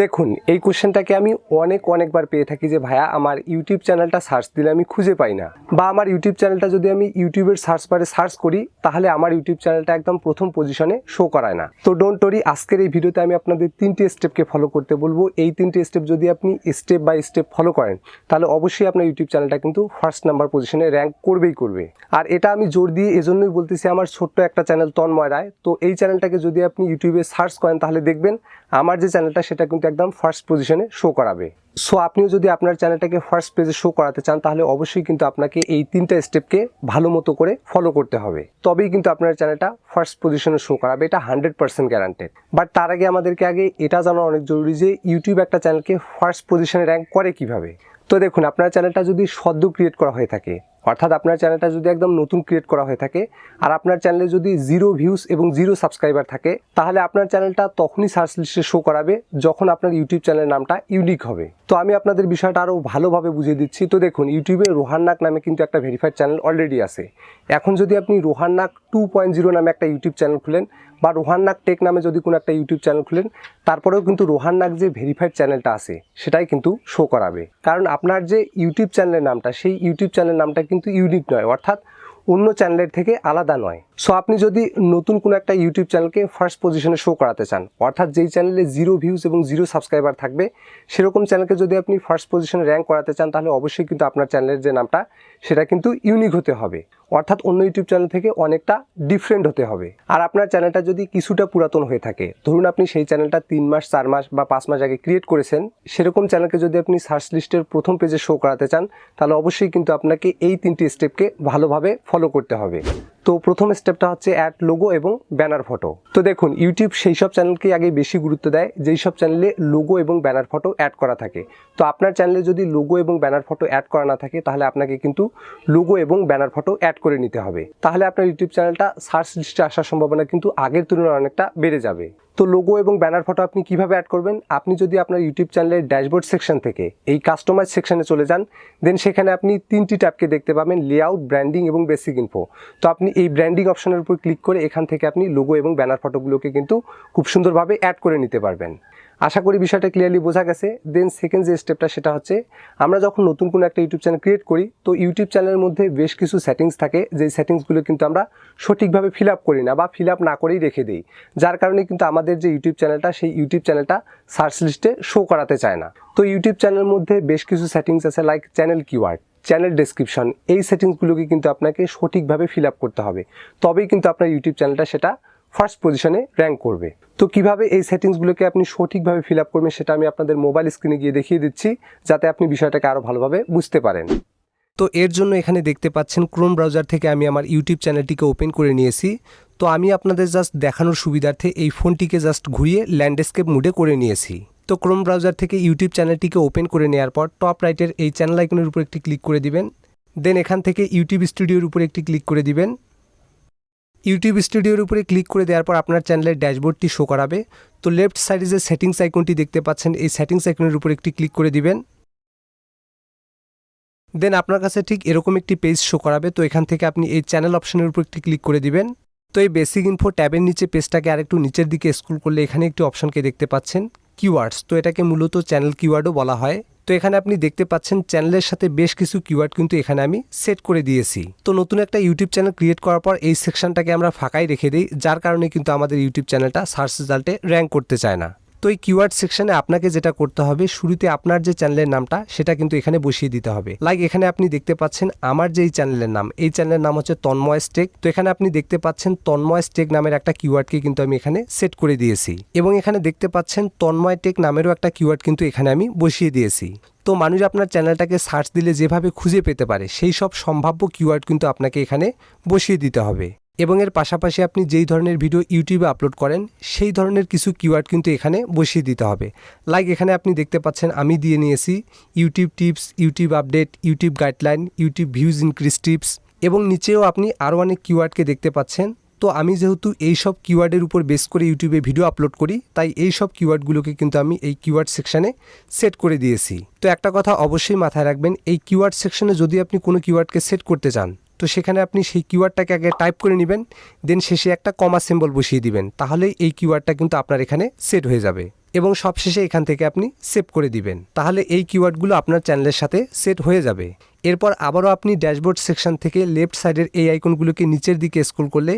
দেখুন এই কোশ্চেনটাকে আমি অনেকবার পেয়ে থাকি যে ভাইয়া আমার ইউটিউব চ্যানেলটা সার্চ দিলে আমি খুঁজে পাই না, বা আমার ইউটিউব চ্যানেলটা যদি আমি ইউটিউবের সার্চ বারে সার্চ করি তাহলে আমার ইউটিউব চ্যানেলটা একদম প্রথম পজিশনে শো করায় না। তো ডোন্ট ওরি, আজকের এই ভিডিওতে আমি আপনাদের 3টি স্টেপকে ফলো করতে বলবো। এই 3টি স্টেপ যদি আপনি স্টেপ বাই স্টেপ ফলো করেন তাহলে অবশ্যই আপনার ইউটিউব চ্যানেলটা কিন্তু ফার্স্ট নাম্বার পজিশনে র্যাঙ্ক করবে। আর এটা আমি জোর দিয়ে এজন্যই বলতেছি, আমার ছোট্ট একটা চ্যানেল তন্ময় রায়, তো এই চ্যানেলটাকে যদি আপনি ইউটিউবে সার্চ করেন তাহলে দেখবেন আমার যে চ্যানেলটা সেটা কিন্তু একদম ফার্স্ট পজিশনে শো করাবে। সো আপনিও যদি আপনার চ্যানেলটাকে ফার্স্ট পেজে শো করাতে চান তাহলে অবশ্যই কিন্তু আপনাকে এই 3টা স্টেপকে ভালো মতো করে ফলো করতে হবে, তবেই কিন্তু আপনার চ্যানেলটা ফার্স্ট পজিশনে শো করাবে, এটা 100% গ্যারান্টেড। বাট তার আগে আমাদেরকে এটা জানা অনেক জরুরি যে ইউটিউব একটা চ্যানেলকে ফার্স্ট পজিশনে র্যাঙ্ক করে কিভাবে। তো দেখুন, আপনার চ্যানেলটা যদি সদ্য ক্রিয়েট করা হয়ে থাকে, অর্থাৎ আপনার চ্যানেলটা যদি একদম নতুন ক্রিয়েট করা হয়ে থাকে আর আপনার চ্যানেলে যদি 0 ভিউজ এবং 0 সাবস্ক্রাইবার থাকে, তাহলে আপনার চ্যানেলটা তখনই সার্চ লিস্টে শো করাবে যখন আপনার ইউটিউব চ্যানেলের নামটা ইউনিক হবে। তো আমি আপনাদের বিষয়টা আরও ভালোভাবে বুঝিয়ে দিচ্ছি। তো দেখুন, ইউটিউবে রোহাননাক নামে কিন্তু একটা ভেরিফাইড চ্যানেল অলরেডি আছে। এখন যদি আপনি রোহাননাক 2.0 নামে একটা ইউটিউব চ্যানেল খুলেন বা রোহাননাক টেক নামে যদি কোনো একটা ইউটিউব চ্যানেল খুলেন, তারপরেও কিন্তু রোহাননাক যে ভেরিফাইড চ্যানেলটা আছে সেটাই কিন্তু শো করাবে, কারণ আপনার যে ইউটিউব চ্যানেলের নামটা সেই ইউটিউব চ্যানেলের নামটা কিন্তু ইউনিক নয়, অর্থাৎ অন্য চ্যানেলের থেকে আলাদা নয়। সো আপনি যদি নতুন কোনো একটা ইউটিউব চ্যানেলকে ফার্স্ট পজিশনে শো করাতে চান, অর্থাৎ যেই চ্যানেলে 0 ভিউজ এবং 0 সাবস্ক্রাইবার থাকবে সেরকম চ্যানেলকে যদি আপনি ফার্স্ট পজিশনে র্যাঙ্ক করাতে চান তাহলে অবশ্যই কিন্তু আপনার চ্যানেলের যে নামটা সেটা কিন্তু ইউনিক হতে হবে, অর্থাৎ অন্য ইউটিউব চ্যানেল থেকে অনেকটা ডিফারেন্ট হতে হবে। আর আপনার চ্যানেলটা যদি কিছুটা পুরাতন হয়ে থাকে, ধরুন আপনি সেই চ্যানেলটা 3 মাস 4 মাস বা 5 মাস আগে ক্রিয়েট করেছেন, সেরকম চ্যানেলকে যদি আপনি সার্চ লিস্টের প্রথম পেজে শো করাতে চান তাহলে অবশ্যই কিন্তু আপনাকে এই 3টি স্টেপকে ভালোভাবে ফলো করতে হবে। তো প্রথম স্টেপটা হচ্ছে অ্যাড লোগো এবং ব্যানার ফটো। তো দেখুন, ইউটিউব সেই সব চ্যানেলকে আগে বেশি গুরুত্ব দেয় যেই সব চ্যানেলে লোগো এবং ব্যানার ফটো অ্যাড করা থাকে। তো আপনার চ্যানেলে যদি লোগো এবং ব্যানার ফটো অ্যাড করা না থাকে তাহলে আপনাকে কিন্তু লোগো এবং ব্যানার ফটো অ্যাড করে নিতে হবে, তাহলে আপনার ইউটিউব চ্যানেলটা সার্চ লিস্টে আসার সম্ভাবনা কিন্তু আগের তুলনায় অনেকটা বেড়ে যাবে। তো লোগো এবং ব্যানার ফটো আপনি কিভাবে অ্যাড করবেন? আপনি যদি আপনার ইউটিউব চ্যানেলের ড্যাশবোর্ড সেকশন থেকে এই কাস্টমাইজ সেকশনে চলে যান, দেন সেখানে আপনি 3টি ট্যাবকে দেখতে পাবেন, লেআউট, ব্র্যান্ডিং এবং বেসিক ইনফো। তো আপনি এই ব্র্যান্ডিং অপশনের উপর ক্লিক করে এখান থেকে আপনি লোগো এবং ব্যানার ফটোগুলোকে কিন্তু খুব সুন্দরভাবে অ্যাড করে নিতে পারবেন। আশা করি বিষয়টা ক্লিয়ারলি বোঝা গেছে। দেন সেকেন্ড যে স্টেপটা সেটা হচ্ছে, আমরা যখন নতুন কোনো একটা ইউটিউব চ্যানেল ক্রিয়েট করি তো ইউটিউব চ্যানেলের মধ্যে বেশ কিছু সেটিংস থাকে, যেই সেটিংসগুলো কিন্তু আমরা সঠিকভাবে ফিল আপ করি না বা ফিল আপ না করেই রেখে দিই, যার কারণে কিন্তু আমাদের যে ইউটিউব চ্যানেলটা সেই ইউটিউব চ্যানেলটা সার্চ লিস্টে শো করাতে চায় না। তো ইউটিউব চ্যানেলের মধ্যে বেশ কিছু সেটিংস আছে, like channel keyword, channel description. এই সেটিংসগুলোকে কিন্তু আপনাকে সঠিকভাবে ফিল আপ করতে হবে, তবেই কিন্তু আপনার ইউটিউব চ্যানেলটা সেটা ফার্স্ট পজিশনে র্যাঙ্ক করবে। তো কিভাবে এই সেটিংসগুলোকে আপনি সঠিকভাবে ফিল আপ করবেন সেটা আমি আপনাদের মোবাইল স্ক্রিনে গিয়ে দেখিয়ে দিচ্ছি, যাতে আপনি বিষয়টাকে আরও ভালোভাবে বুঝতে পারেন। তো এর জন্য এখানে দেখতে পাচ্ছেন ক্রোম ব্রাউজার থেকে আমি আমার ইউটিউব চ্যানেলটিকে ওপেন করে নিয়েছি। তো আমি আপনাদের জাস্ট দেখানোর সুবিধার্থে এই ফোনটিকে জাস্ট ঘুরিয়ে ল্যান্ডস্কেপ মোডে করে নিয়েছি। তো ক্রোম ব্রাউজার থেকে ইউটিউব চ্যানেলটিকে ওপেন করে নেওয়ার পর টপ রাইটের এই চ্যানেল আইকনের উপর একটি ক্লিক করে দিবেন। দেন এখান থেকে ইউটিউব স্টুডিওর উপর একটি ক্লিক করে দিবেন। ইউটিউব স্টুডিওর উপরে ক্লিক করে দেওয়ার পর আপনার চ্যানেলের ড্যাশবোর্ডটি শো করাবে। তো লেফট সাইডে যে সেটিংস আইকনটি দেখতে পাচ্ছেন এই সেটিংস আইকনের উপর একটি ক্লিক করে দিবেন। দেন আপনার কাছে ঠিক এরকম একটি পেজ শো করাবে। তো এখান থেকে আপনি এই চ্যানেল অপশনের উপর একটি ক্লিক করে দিবেন। তো এই বেসিক ইনফো ট্যাবের নিচে পেজটাকে আরেকটু নিচের দিকে স্ক্রল করলে এখানে একটি অপশনকে দেখতে পাচ্ছেন কিওয়ার্ডস। তো এটাকে মূলত চ্যানেল কিওয়ার্ডও বলা হয়। তো এখানে আপনি দেখতে পাচ্ছেন চ্যানেলের সাথে বেশ কিছু কিওয়ার্ড কিন্তু এখানে আমি সেট করে দিয়েছি। তো নতুন একটা ইউটিউব চ্যানেল ক্রিয়েট করার পর এই সেকশনটাকে আমরা ফাঁকাই রেখে দিই, যার কারণে কিন্তু আমাদের ইউটিউব চ্যানেলটা সার্চ রেজাল্টে র্যাঙ্ক করতে চায় না। তো এই কিওয়ার্ড সেকশনে আপনাকে যেটা করতে হবে, শুরুতে আপনার যে চ্যানেলের নামটা সেটা কিন্তু এখানে বসিয়ে দিতে হবে। লাইক এখানে আপনি দেখতে পাচ্ছেন আমার যে এই চ্যানেলের নাম হচ্ছে তন্ময় টেক। তো এখানে আপনি দেখতে পাচ্ছেন তন্ময় টেক নামের একটা কিওয়ার্ডকে কিন্তু আমি এখানে সেট করে দিয়েছি, এবং এখানে দেখতে পাচ্ছেন তন্ময় টেক নামেরও একটা কিওয়ার্ড কিন্তু এখানে আমি বসিয়ে দিয়েছি। তো মানুষ আপনার চ্যানেলটাকে সার্চ দিলে যেভাবে খুঁজে পেতে পারে সেই সব সম্ভাব্য কিওয়ার্ড কিন্তু আপনাকে এখানে বসিয়ে দিতে হবে, এবং এর পাশাপাশি আপনি যেই ধরনের ভিডিও ইউটিউবে আপলোড করেন সেই ধরনের কিছু কিওয়ার্ড কিন্তু এখানে বসিয়ে দিতে হবে। লাইক এখানে আপনি দেখতে পাচ্ছেন আমি দিয়ে নিয়েছি YouTube tips, YouTube update, YouTube guideline, YouTube views increase tips, এবং নিচেও আপনি আরও অনেক কিওয়ার্ডকে দেখতে পাচ্ছেন। তো আমি যেহেতু এই সব কিওয়ার্ডের উপর বেস করে ইউটিউবে ভিডিও আপলোড করি, তাই এই সব কিওয়ার্ডগুলোকে কিন্তু আমি এই কিওয়ার্ড সেকশনে সেট করে দিয়েছি। তো একটা কথা অবশ্যই মাথায় রাখবেন, এই কিওয়ার্ড সেকশনে যদি আপনি কোনো কিওয়ার্ডকে সেট করতে চান তো সেখানে আপনি সেই কিওয়ার্ডটাকে আগে টাইপ করে নেবেন, দেন শেষে একটা কমা সিম্বল বসিয়ে দিবেন, তাহলেই এই কিওয়ার্ডটা কিন্তু আপনার এখানে সেট হয়ে যাবে। এবং সবশেষে এখান থেকে আপনি সেভ করে দিবেন। তাহলে এই কিওয়ার্ডগুলো আপনার চ্যানেলের সাথে সেট হয়ে যাবে। এরপর আবারও আপনি ড্যাশবোর্ড সেকশন থেকে লেফট সাইডের এই আইকনগুলোকে নিচের দিকে স্ক্রল করলে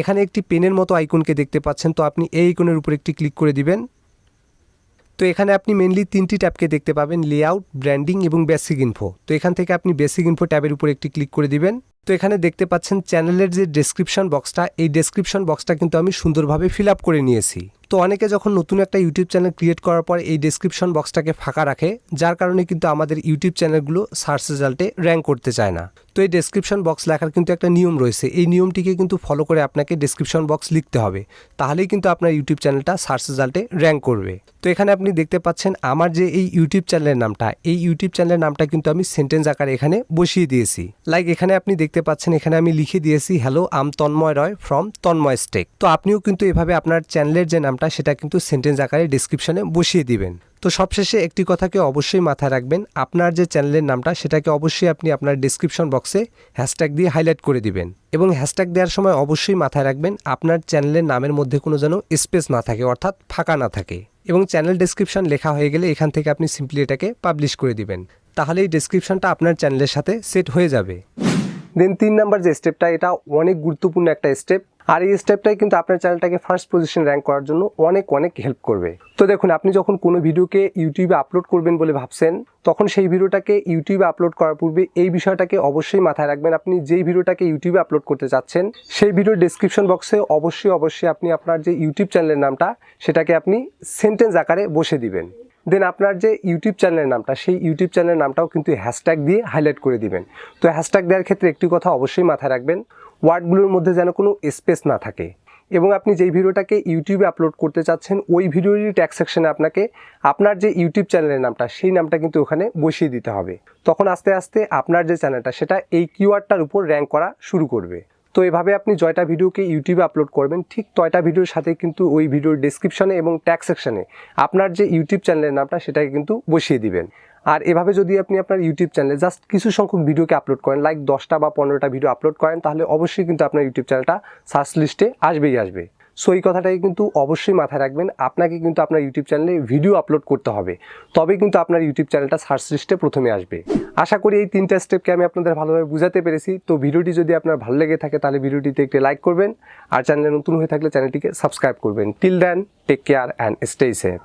এখানে একটি পেনের মতো আইকনকে দেখতে পাচ্ছেন। তো আপনি এই আইকনের উপর একটি ক্লিক করে দিবেন। তো এখানে আপনি মেনলি 3টি ট্যাবকে দেখতে পাবেন, লেআউট, ব্র্যান্ডিং এবং বেসিক ইনফো। তো এখান থেকে আপনি বেসিক ইনফো ট্যাবের উপর একটি ক্লিক করে দিবেন। তো এখানে দেখতে পাচ্ছেন চ্যানেলের যে ডেসক্রিপশন বক্সটা, এই ডেসক্রিপশন বক্সটা কিন্তু আমি সুন্দরভাবে ফিল আপ করে নিয়েছি। তো অনেকে যখন নতুন একটা ইউটিউব চ্যানেল ক্রিয়েট করার পর এই ডেসক্রিপশন বক্সটাকে ফাঁকা রাখে, যার কারণে কিন্তু আমাদের ইউটিউব চ্যানেলগুলো সার্চ রেজাল্টে র্যাঙ্ক করতে চায় না। তো এই ডেসক্রিপশন বক্স লেখার কিন্তু একটা নিয়ম রয়েছে, এই নিয়মটিকে কিন্তু ফলো করে আপনাকে ডেসক্রিপশন বক্স লিখতে হবে, তাহলেই কিন্তু আপনার ইউটিউব চ্যানেলটা সার্চ রেজাল্টে র্যাঙ্ক করবে। তো এখানে আপনি দেখতে পাচ্ছেন আমার যে এই ইউটিউব চ্যানেলের নামটা, এই ইউটিউব চ্যানেলের নামটা কিন্তু আমি সেন্টেন্স আকারে এখানে বসিয়ে দিয়েছি। লাইক এখানে আপনি দেখতে পাচ্ছেন এখানে আমি লিখে দিয়েছি, hello I'm Tanmoy Roy from Tanmoy Tech. তো আপনিও কিন্তু এভাবে আপনার চ্যানেলের যে নামটা সেটা কিন্তু সেন্টেন্স আকারে ডেসক্রিপশনে বসিয়ে দিবেন। তো সবশেষে একটি কথাকে অবশ্যই মাথায় রাখবেন, আপনার যে চ্যানেলের নামটা সেটাকে অবশ্যই আপনি আপনার ডেসক্রিপশন বক্সে হ্যাশট্যাগ দিয়ে হাইলাইট করে দিবেন। এবং হ্যাশট্যাগ দেওয়ার সময় অবশ্যই মাথায় রাখবেন আপনার চ্যানেলের নামের মধ্যে কোনো যেন স্পেস না থাকে, অর্থাৎ ফাঁকা না থাকে। এবং চ্যানেল ডেসক্রিপশন লেখা হয়ে গেলে এখান থেকে আপনি সিম্পলি এটাকে পাবলিশ করে দিবেন, তাহলে এই ডেসক্রিপশনটা আপনার চ্যানেলের সাথে সেট হয়ে যাবে। দেন 3 নাম্বার যে স্টেপটা, এটা অনেক গুরুত্বপূর্ণ একটা স্টেপ, আর এই স্টেপটাই কিন্তু আপনার চ্যানেলটাকে ফার্স্ট পজিশন র্যাঙ্ক করার জন্য অনেক হেল্প করবে। তো দেখুন, আপনি যখন কোনো ভিডিওকে ইউটিউবে আপলোড করবেন বলে ভাবছেন, তখন সেই ভিডিওটাকে ইউটিউবে আপলোড করার পূর্বে এই বিষয়টাকে অবশ্যই মাথায় রাখবেন, আপনি যেই ভিডিওটাকে ইউটিউবে আপলোড করতে চাচ্ছেন সেই ভিডিওর ডেসক্রিপশন বক্সে অবশ্যই আপনি আপনার যে ইউটিউব চ্যানেলের নামটা সেটাকে আপনি সেন্টেন্স আকারে বসে দিবেন। দেন আপনার যে ইউটিউব চ্যানেলের নামটা, সেই ইউটিউব চ্যানেলের নামটাও কিন্তু হ্যাশট্যাগ দিয়ে হাইলাইট করে দিবেন। তো হ্যাশট্যাগ দেওয়ার ক্ষেত্রে একটি কথা অবশ্যই মাথায় রাখবেন, ওয়ার্ডগুলোর মধ্যে যেন কোনো স্পেস না থাকে। এবং আপনি যেই ভিডিওটাকে ইউটিউবে আপলোড করতে চাচ্ছেন ওই ভিডিওরই ট্যাগ সেকশনে আপনাকে আপনার যে ইউটিউব চ্যানেলের নামটা সেই নামটা কিন্তু ওখানে বসিয়ে দিতে হবে। তখন আস্তে আস্তে আপনার যে চ্যানেলটা সেটা এই কিওয়ার্ডটার উপর র্যাঙ্ক করা শুরু করবে। তো এভাবে আপনি জয়টা ভিডিওকে ইউটিউবে আপলোড করবেন, ঠিক তয়টা ভিডিওর সাথে কিন্তু ওই ভিডিওর ডেসক্রিপশনে এবং ট্যাগ সেকশনে আপনার যে ইউটিউব চ্যানেলের নামটা সেটাকে কিন্তু বসিয়ে দিবেন। আর এভাবে যদি আপনি আপনার ইউটিউব চ্যানেলে জাস্ট কিছু সংখ্যক ভিডিওকে আপলোড করেন, লাইক 10টা বা 15টা ভিডিও আপলোড করেন, তাহলে অবশ্যই কিন্তু আপনার ইউটিউব চ্যানেলটা সার্চ লিস্টে আসবে। সো এই কথাটাই কিন্তু অবশ্যই মাথায় রাখবেন, আপনাকে কিন্তু আপনার ইউটিউব চ্যানেলে ভিডিও আপলোড করতে হবে, তবেই কিন্তু আপনার ইউটিউব চ্যানেলটা সার্চ লিস্টে প্রথমে আসবে। আশা করি এই 3টা স্টেপকে আমি আপনাদের ভালোভাবে বুঝাতে পেরেছি। তো ভিডিওটি যদি আপনার ভালো লেগে থাকে তাহলে ভিডিওটিতে একটি লাইক করবেন, আর চ্যানেলে নতুন হয়ে থাকলে চ্যানেলটিকে সাবস্ক্রাইব করবেন। Till then, take care and stay safe.